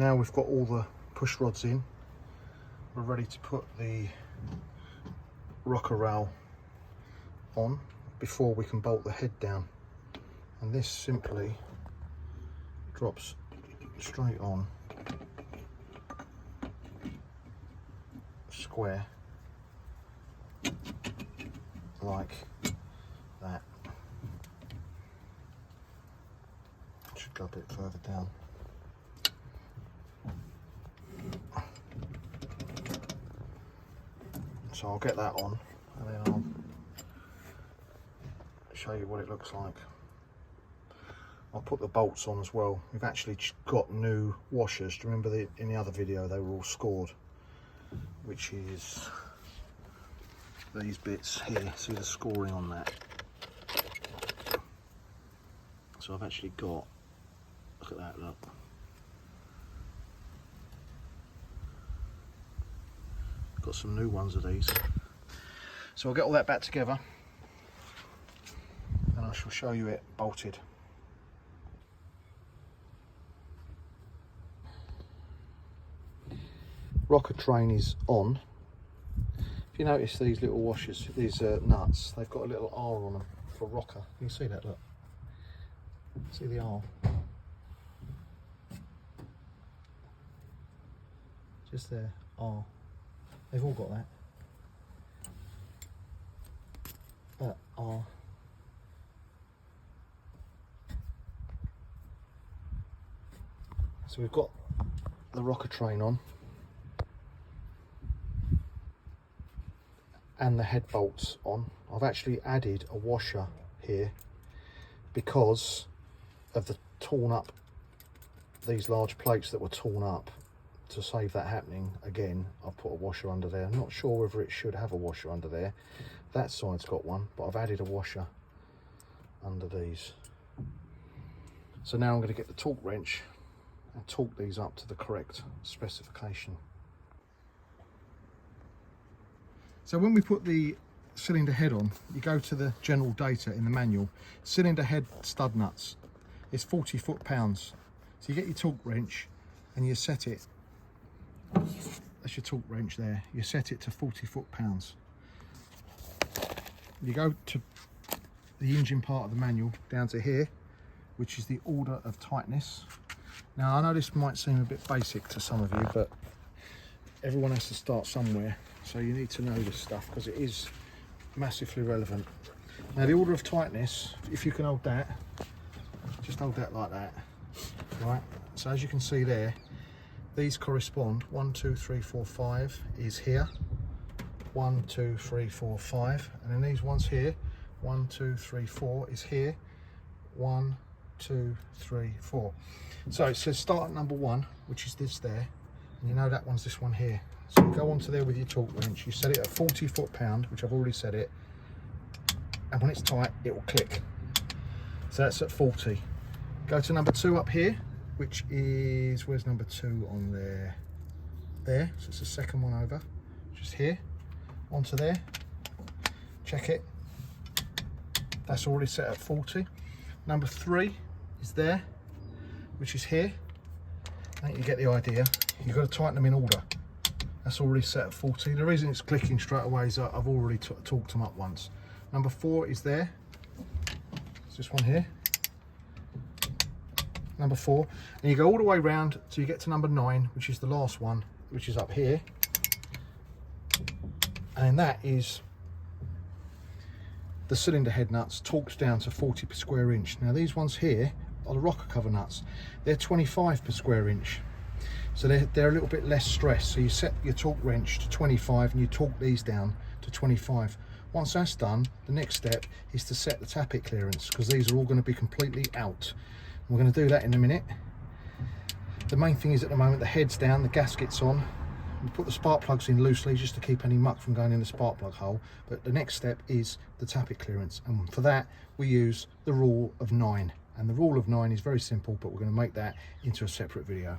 Now we've got all the push rods in, we're ready to put the rocker rail on before we can bolt the head down. And this simply drops straight on, square, like that. Should go a bit further down. So I'll get that on and then I'll show you what it looks like. I'll put the bolts on as well. We've actually got new washers. Do you remember in the other video they were all scored? Which is these bits here. See the scoring on that? So I've actually got, look at that, look. Got some new ones of these. So I'll get all that back together and I shall show you it bolted. Rocker train is on. If you notice these little washers, these nuts, they've got a little R on them for rocker. Can you see that? Look. See the R? Just there, R. They've all got that. R. So we've got the rocker train on and the head bolts on. I've actually added a washer here because of the torn up, these large plates that were torn up. To save that happening again, I've put a washer under there. I'm not sure whether it should have a washer under there. That side's got one, but I've added a washer under these. So now I'm going to get the torque wrench and torque these up to the correct specification. So when we put the cylinder head on, you go to the general data in the manual. Cylinder head stud nuts, it's 40 foot-pounds. So you get your torque wrench and you set it, that's your torque wrench there, you set it to 40 foot-pounds. You go to the engine part of the manual down to here, which is the order of tightness. Now I know this might seem a bit basic to some of you, but everyone has to start somewhere, so you need to know this stuff because it is massively relevant. Now the order of tightness, if you can hold that, just hold that like that, right? So as you can see there, these correspond 1, 2, 3, 4, 5 is here, 1, 2, 3, 4, 5, and then these ones here, 1, 2, 3, 4 is here, 1, 2, 3, 4. So it says start at number 1, which is this there, and you know that one's this one here. So you go onto there with your torque wrench, you set it at 40 foot-pound, which I've already set it, and when it's tight it will click. So that's at 40. Go to number 2 up here, which is, where's number 2 on there? There, so it's the second one over, just here, onto there, check it, that's already set at 40. Number 3 is there, which is here. I think you get the idea. You've got to tighten them in order. That's already set at 40. The reason it's clicking straight away is I've already torqued them up once. Number 4 is there, it's this one here. Number 4, and you go all the way round till you get to number 9, which is the last one, which is up here, and that is the cylinder head nuts torqued down to 40 per square inch. Now these ones here are the rocker cover nuts, they're 25 per square inch, so they're a little bit less stress. So you set your torque wrench to 25 and you torque these down to 25. Once that's done, the next step is to set the tappet clearance, because these are all going to be completely out. We're going to do that in a minute. The main thing is at the moment the head's down, the gasket's on. We put the spark plugs in loosely just to keep any muck from going in the spark plug hole. But the next step is the tappet clearance, and for that we use the rule of 9. And the rule of 9 is very simple, but we're going to make that into a separate video.